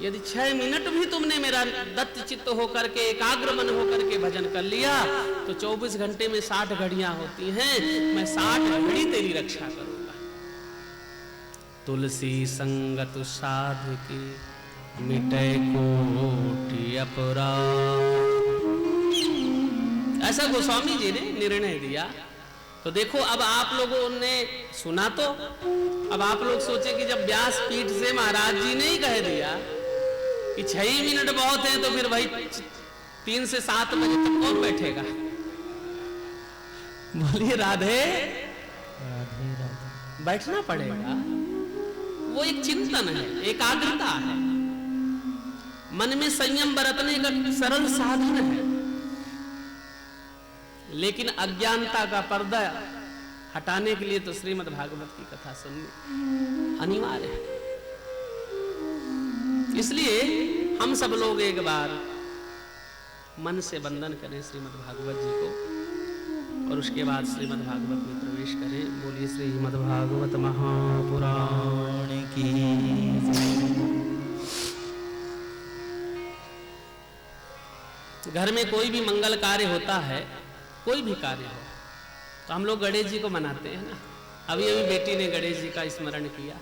यदि 6 मिनट भी तुमने मेरा दत्त चित्त होकर के एकाग्र मन होकर के भजन कर लिया तो 24 घंटे में 60 घड़ियां होती हैं, मैं 60 घड़ी तेरी रक्षा करूंगा। तुलसी संगत साधकी मिटे कोटि अपराध, ऐसा गोस्वामी जी ने निर्णय दिया। तो देखो अब आप लोगों ने सुना, तो अब आप लोग सोचे कि जब व्यास पीठ से महाराज जी ने ही कह दिया कि 6 मिनट बहुत है, तो फिर भाई 3 से 7 बजे तक कौन बैठेगा? बोलिए राधे राधे राधे। बैठना पड़ेगा, वो एक चिंतन है, एकाग्रता है, मन में संयम बरतने का सरल साधन है। लेकिन अज्ञानता का पर्दा हटाने के लिए तो श्रीमद् भागवत की कथा सुननी अनिवार्य है। इसलिए हम सब लोग एक बार मन से वंदन करें श्रीमद् भागवत जी को और उसके बाद श्रीमद् भागवत में प्रवेश करें। बोलिए श्रीमद् भागवत महापुराण की। घर में कोई भी मंगल कार्य होता है, कोई भी कार्य हो, तो हम लोग गणेश जी को मनाते हैं ना। अभी अभी बेटी ने गणेश जी का स्मरण किया।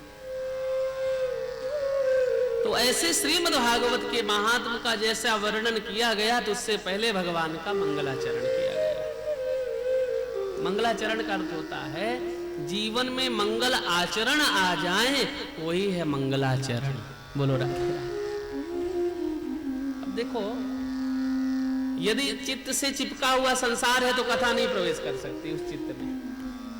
तो ऐसे श्रीमद् भागवत के महात्म का जैसा वर्णन किया गया, तो उससे पहले भगवान का मंगलाचरण किया गया। मंगलाचरण का अर्थ होता है जीवन में मंगल आचरण आ जाए, वही है मंगलाचरण। बोलो राधे। अब देखो, यदि चित्त से चिपका हुआ संसार है तो कथा नहीं प्रवेश कर सकती उस चित्त में।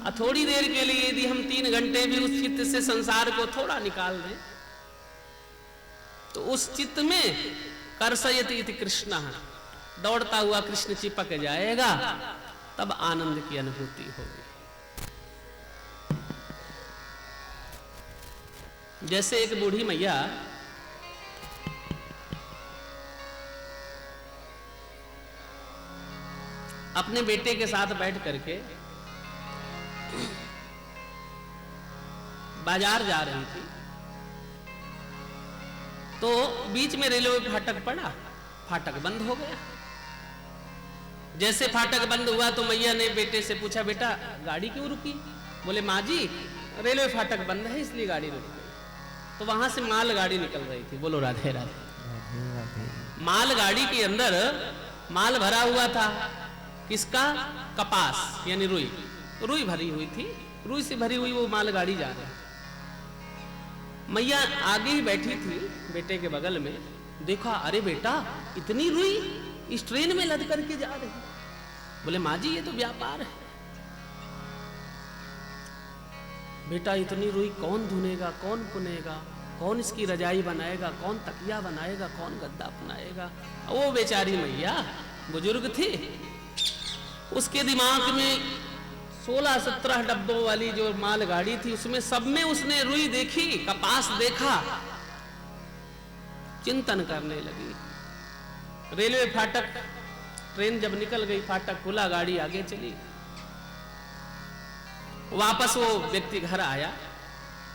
और थोड़ी देर के लिए यदि हम 3 घंटे भी उस चित्त से संसार को थोड़ा निकाल दें, तो उस चित्त में कर्षयति इति कृष्ण, दौड़ता हुआ कृष्ण चिपक जाएगा, तब आनंद की अनुभूति होगी। जैसे एक बूढ़ी मैया अपने बेटे के साथ बैठ करके बाजार जा रही थी, तो बीच में रेलवे फाटक पड़ा, फाटक बंद हो गया। जैसे फाटक बंद हुआ तो मैया ने बेटे से पूछा, बेटा गाड़ी क्यों रुकी? बोले माँ जी रेलवे फाटक बंद है इसलिए गाड़ी रुक गई। तो वहां से माल गाड़ी निकल रही थी। बोलो राधे राधे। माल गाड़ी के अंदर माल भरा हुआ था, किसका? कपास यानी रुई, रुई भरी हुई थी। रुई से भरी हुई वो मालगाड़ी जा रही। मैया आगे ही बैठी थी बेटे के बगल में, देखा अरे बेटा इतनी रुई इस ट्रेन में लद करके जा रही। बोले माँ जी ये तो व्यापार है। बेटा इतनी रुई कौन धुनेगा, कौन पुनेगा, कौन इसकी रजाई बनाएगा, कौन तकिया बनाएगा, कौन गद्दा बनाएगा? वो बेचारी मैया बुजुर्ग थी, उसके दिमाग में 16-17 डब्बों वाली जो मालगाड़ी थी, उसमें सब में उसने रुई देखी, कपास देखा, चिंतन करने लगी। रेलवे फाटक, ट्रेन जब निकल गई, फाटक खुला, गाड़ी आगे चली। वापस वो व्यक्ति घर आया,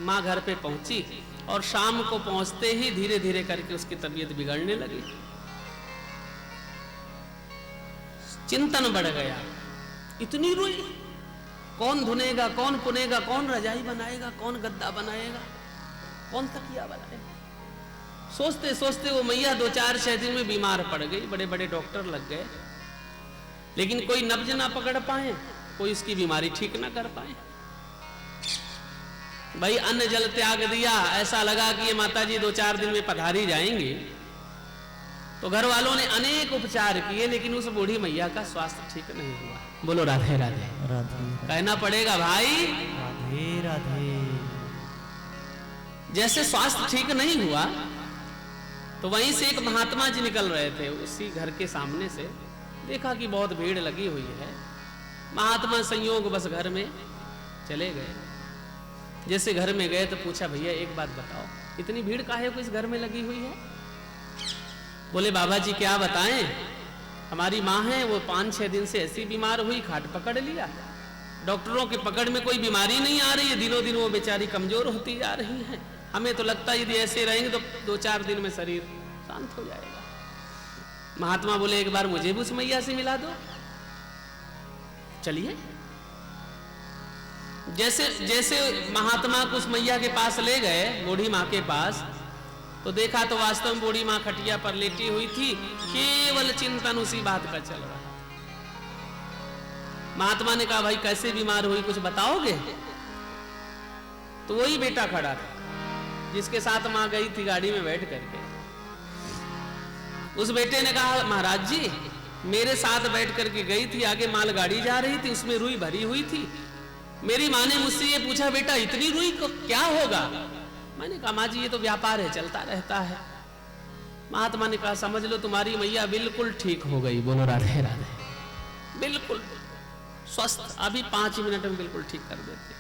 माँ घर पे पहुंची और शाम को पहुंचते ही धीरे धीरे करके उसकी तबीयत बिगड़ने लगी। चिंतन बढ़ गया, इतनी रुई कौन धुनेगा, कौन पुनेगा, कौन रजाई बनाएगा, कौन गद्दा बनाएगा, कौन तकिया बनाएगा? सोचते सोचते वो मैया 2-4-6 दिन में बीमार पड़ गई। बड़े बड़े डॉक्टर लग गए, लेकिन कोई नब्ज ना पकड़ पाए, कोई इसकी बीमारी ठीक ना कर पाए। भाई अन्न जल त्याग दिया, ऐसा लगा कि ये माता जी 2-4 दिन में पधारी जाएंगी। तो घर वालों ने अनेक उपचार किए, लेकिन उस बूढ़ी मैया का स्वास्थ्य ठीक नहीं हुआ। बोलो राधे राधे राधे। कहना पड़ेगा भाई राधे राधे। जैसे स्वास्थ्य ठीक नहीं हुआ, तो वहीं से एक महात्मा जी निकल रहे थे, उसी घर के सामने से देखा कि बहुत भीड़ लगी हुई है। महात्मा संयोग बस घर में चले गए। जैसे घर में गए तो पूछा, भैया एक बात बताओ, इतनी भीड़ काहे को इस घर में लगी हुई है? बोले बाबा जी क्या बताएं, हमारी माँ है वो 5-6 दिन से ऐसी बीमार हुई, खाट पकड़ लिया, डॉक्टरों के पकड़ में कोई बीमारी नहीं आ रही है, दिनों दिन वो बेचारी कमजोर होती जा रही है, हमें तो लगता है यदि ऐसे रहेंगे तो 2-4 दिन में शरीर शांत हो जाएगा। महात्मा बोले एक बार मुझे भी उस मैया से मिला दो। चलिए। जैसे जैसे महात्मा को उस मैया के पास ले गए, बूढ़ी माँ के पास, तो देखा तो वास्तव में बूढ़ी माँ खटिया पर लेटी हुई थी, केवल चिंतन उसी बात का चल रहा। महात्मा ने कहा भाई कैसे बीमार हुई, कुछ बताओगे? तो वही बेटा खड़ा था जिसके साथ माँ गई थी गाड़ी में बैठ करके। उस बेटे ने कहा महाराज जी मेरे साथ बैठ करके गई थी, आगे मालगाड़ी जा रही थी, उसमें रुई भरी हुई थी। मेरी माँ ने मुझसे ये पूछा बेटा इतनी रुई को क्या होगा? मैंने कहा माँ जी ये तो व्यापार है, चलता रहता है। महात्मा ने कहा समझ लो तुम्हारी मैया बिल्कुल ठीक हो गई। बोलो राधे राधे। बिल्कुल स्वस्थ, अभी 5 मिनट में बिल्कुल ठीक कर देते।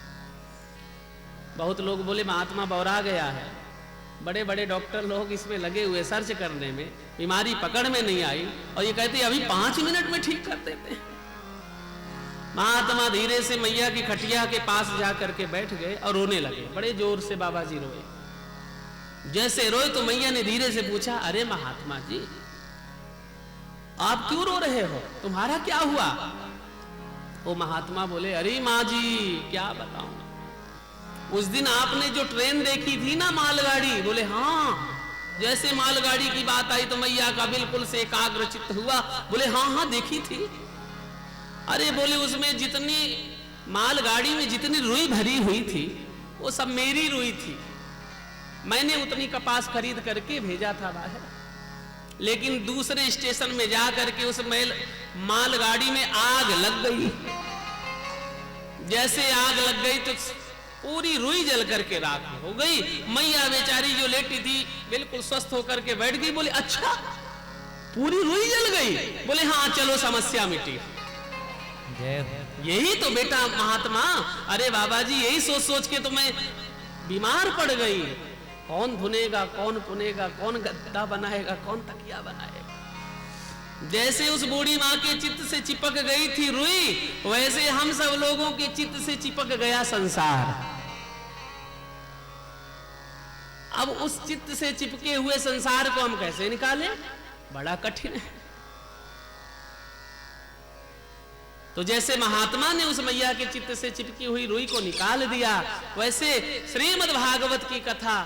बहुत लोग बोले महात्मा बौरा गया है। बड़े बड़े डॉक्टर लोग इसमें लगे हुए सर्च करने में, बीमारी पकड़ में नहीं आई, और ये कहते अभी 5 मिनट में ठीक कर देते। महात्मा धीरे से मैया की खटिया के पास जा करके बैठ गए और रोने लगे, बड़े जोर से बाबा जी रोए। जैसे रोए तो मैया ने धीरे से पूछा अरे महात्मा जी आप क्यों रो रहे हो, तुम्हारा क्या हुआ? वो महात्मा बोले अरे माँ जी क्या बताऊं, उस दिन आपने जो ट्रेन देखी थी ना मालगाड़ी, बोले हाँ। जैसे मालगाड़ी की बात आई तो मैया का बिल्कुल से एकाग्रचित्त हुआ। बोले हाँ हाँ देखी थी। अरे बोले उसमें जितनी मालगाड़ी में जितनी रुई भरी हुई थी वो सब मेरी रुई थी। मैंने उतनी कपास खरीद करके भेजा था बाहर, लेकिन दूसरे स्टेशन में जा करके उस मालगाड़ी में आग लग गई। जैसे आग लग गई तो पूरी रुई जल करके राख हो गई। मैया बेचारी जो लेटी थी बिल्कुल स्वस्थ होकर के बैठ गई। बोले अच्छा पूरी रुई जल गई? बोले हाँ चलो समस्या मिटी। यही तो बेटा महात्मा, अरे बाबा जी यही सोच सोच के तो मैं बीमार पड़ गई। कौन धुनेगा, कौन पुनेगा, कौन गद्दा बनाएगा, कौन तकिया बनाएगा। जैसे उस बूढ़ी माँ के चित्त से चिपक गई थी रुई, वैसे हम सब लोगों के चित्त से चिपक गया संसार। अब उस चित्त से चिपके हुए संसार को हम कैसे निकालें? बड़ा कठिन है। तो जैसे महात्मा ने उस मैया के चित्त से चिपकी हुई रुई को निकाल दिया, वैसे श्रीमद् भागवत की कथा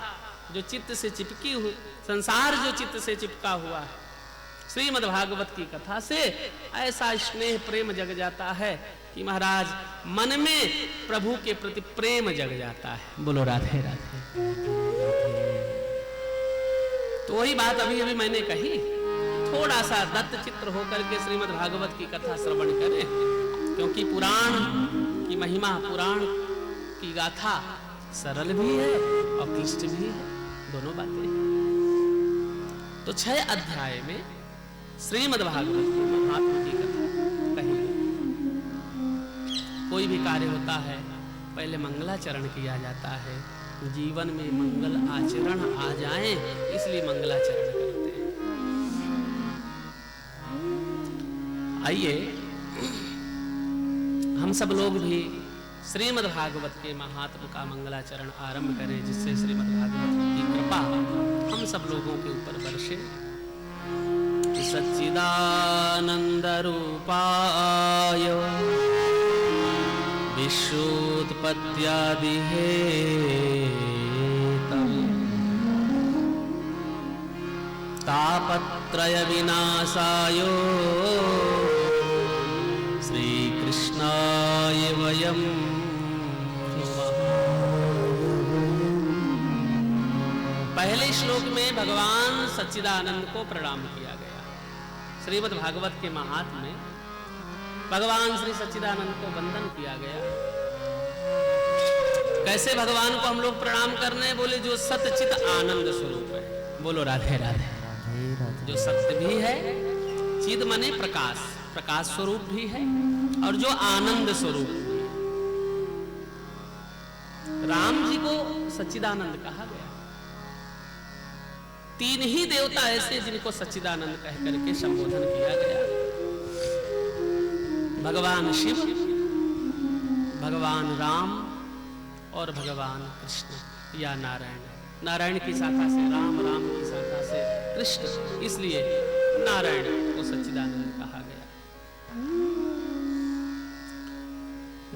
जो चित्त से चिपकी हुई, संसार जो चित्त से चिपका हुआ है, श्रीमद् भागवत की कथा से ऐसा स्नेह प्रेम जग जाता है कि महाराज मन में प्रभु के प्रति प्रेम जग जाता है। बोलो राधे राधे। तो वही बात अभी अभी मैंने कही, थोड़ा सा दत्त चित्र होकर के श्रीमद् भागवत की कथा श्रवण करें, क्योंकि पुराण की महिमा, पुराण की गाथा सरल भी है और क्लिष्ट भी है, दोनों बातें। तो 6 अध्याय में श्रीमद् भागवत की महात्मा की कथा कही। कोई भी कार्य होता है पहले मंगलाचरण किया जाता है, जीवन में मंगल आचरण आ जाए इसलिए मंगलाचरण करते हैं। आइए हम सब लोग भी श्रीमद् भागवत के महात्म का मंगलाचरण आरंभ करें, जिससे श्रीमद् भागवत की कृपा हम सब लोगों के ऊपर बरसे। सच्चिदानंद रूपाय विश्वोत्पत्त्यादि हेतवे तापत्रय विनाशाय श्री कृष्णाय वयं नमः। पहले श्लोक में भगवान सच्चिदानंद को प्रणाम किया गया। श्रीमद् भागवत के महात्म्य में भगवान श्री सच्चिदानंद को वंदन किया गया। कैसे भगवान को हम लोग प्रणाम करने? बोले जो सतचित आनंद स्वरूप है। बोलो राधे राधे। जो सत्य भी है, चिद मने प्रकाश, प्रकाश स्वरूप भी है, और जो आनंद स्वरूप भी है। राम जी को सच्चिदानंद कहा गया। 3 ही देवता ऐसे जिनको सच्चिदानंद कह करके संबोधन किया गया। भगवान शिव, भगवान राम और भगवान कृष्ण या नारायण। नारायण की शाखा से राम, राम की शाखा से कृष्ण, इसलिए नारायण को सच्चिदानंद कहा गया।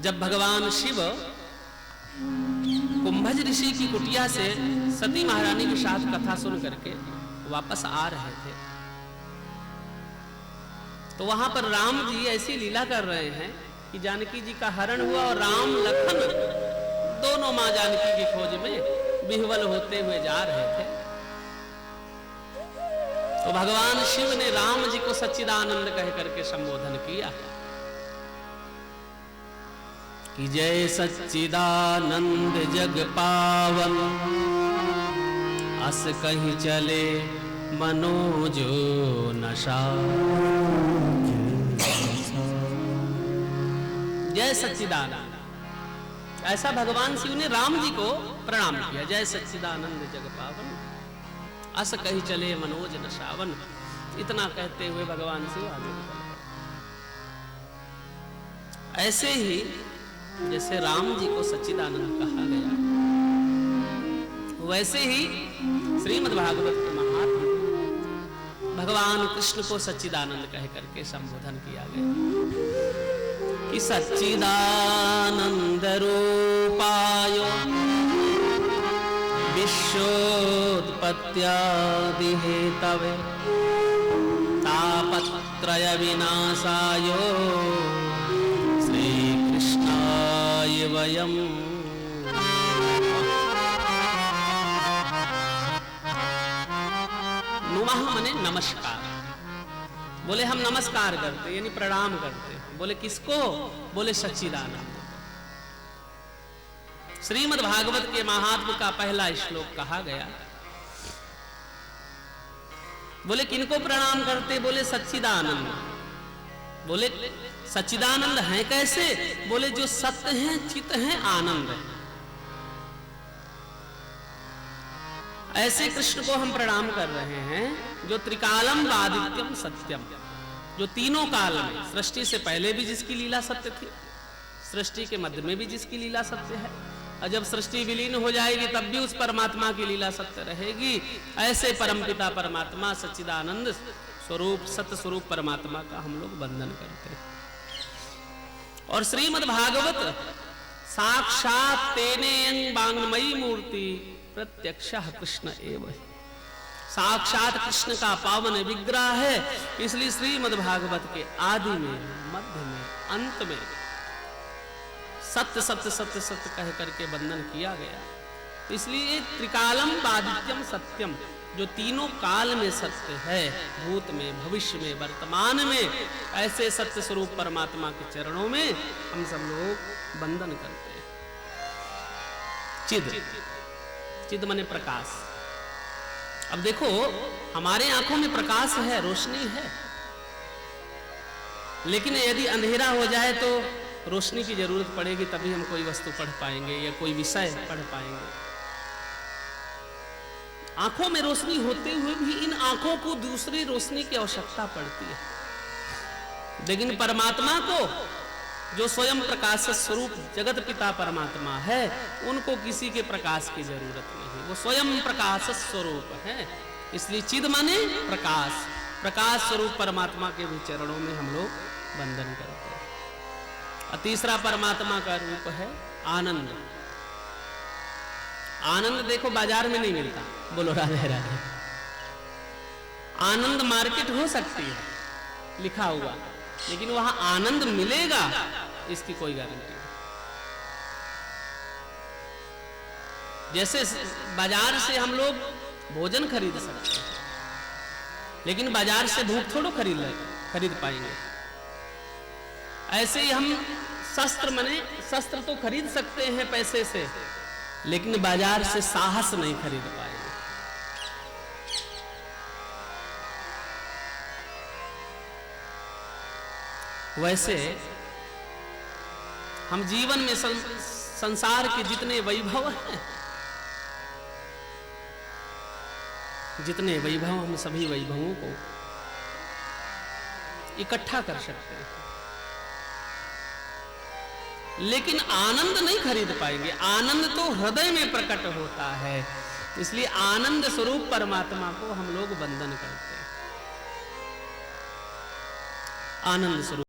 जब भगवान शिव कुंभज ऋषि की कुटिया से सती महारानी के साथ कथा सुन करके वापस आ रहे थे, तो वहां पर राम जी ऐसी लीला कर रहे हैं कि जानकी जी का हरण हुआ और राम लखन दोनों मां जानकी की खोज में विह्वल होते हुए जा रहे थे। तो भगवान शिव ने राम जी को सच्चिदानंद कह करके संबोधन किया कि जय सच्चिदानंद जग पावन, अस कहीं चले मनोजो नशा। जय सच्चिदानंद, ऐसा भगवान शिव ने राम जी को प्रणाम किया। जय सच्चिदानंद जग पावन, अस कहीं चले मनोज नशावन। इतना कहते हुए भगवान शिव आगे निकल गए। ऐसे ही जैसे राम जी को सच्चिदानंद कहा गया, वैसे ही श्रीमद् भागवत के महात्म भगवान कृष्ण को सच्चिदानंद कह करके संबोधन किया गया कि सच्चिदानंद रूपाय विश्वोत्पत्त्यादि हेतवे तापत्रय विनाशाय श्री कृष्णाय वयम्। नुमः मने नमस्कार, बोले हम नमस्कार करते यानी प्रणाम करते। बोले किसको? बोले सच्चिदानंद। श्रीमद् भागवत के महात्म का पहला श्लोक कहा गया। बोले किनको प्रणाम करते? बोले सच्चिदानंद। बोले सच्चिदानंद हैं कैसे? बोले जो सत्य हैं, चित हैं, आनंद है, ऐसे कृष्ण को हम प्रणाम कर रहे हैं जो त्रिकालम वादित्यम सत्यम, जो तीनों काल में, सृष्टि से पहले भी जिसकी लीला सत्य थी, सृष्टि के मध्य में भी जिसकी लीला सत्य है, और जब सृष्टि विलीन हो जाएगी तब भी उस परमात्मा की लीला सत्य रहेगी। ऐसे परमपिता परमात्मा सच्चिदानंद स्वरूप सत्य स्वरूप परमात्मा का हम लोग वंदन करते हैं। और श्रीमद् भागवत साक्षात तेने वाङ्मयी मूर्ति प्रत्यक्षः कृष्ण एव, साक्षात कृष्ण का पावन विग्रह है। इसलिए श्रीमद् भागवत के आदि में, मध्य में, अंत में सत्य सत्य सत्य सत्य कह करके वंदन किया गया। इसलिए त्रिकालम वादित्यम सत्यम, जो तीनों काल में सत्य है, भूत में, भविष्य में, वर्तमान में, ऐसे सत्य स्वरूप परमात्मा के चरणों में हम सब लोग वंदन करते हैं। चिद, चिद माने प्रकाश। अब देखो हमारे आंखों में प्रकाश है, रोशनी है, लेकिन यदि अंधेरा हो जाए तो रोशनी की जरूरत पड़ेगी, तभी हम कोई वस्तु पढ़ पाएंगे या कोई विषय पढ़ पाएंगे। आंखों में रोशनी होते हुए भी इन आंखों को दूसरी रोशनी की आवश्यकता पड़ती है। लेकिन परमात्मा को, जो स्वयं प्रकाश स्वरूप जगत पिता परमात्मा है, उनको किसी के प्रकाश की जरूरत नहीं, वो स्वयं प्रकाश स्वरूप है। इसलिए चिद माने प्रकाश, प्रकाश स्वरूप परमात्मा के भी चरणों में हम लोग वंदन करते हैं। और तीसरा परमात्मा का रूप है आनंद। आनंद देखो बाजार में नहीं मिलता, बोलो राधे राधे। आनंद मार्केट हो सकती है लिखा हुआ, लेकिन वहां आनंद मिलेगा इसकी कोई गारंटी नहीं। जैसे बाजार से हम लोग भोजन खरीद सकते हैं, लेकिन बाजार से भूख थोड़ा खरीद पाएंगे। ऐसे ही हम शस्त्र तो खरीद सकते हैं पैसे से, लेकिन बाजार से साहस नहीं खरीद पाएंगे। वैसे हम जीवन में संसार के जितने वैभव हैं, जितने वैभव, हम सभी वैभवों को इकट्ठा कर सकते हैं, लेकिन आनंद नहीं खरीद पाएंगे। आनंद तो हृदय में प्रकट होता है, इसलिए आनंद स्वरूप परमात्मा को हम लोग वंदन करते हैं। आनंद स्वरूप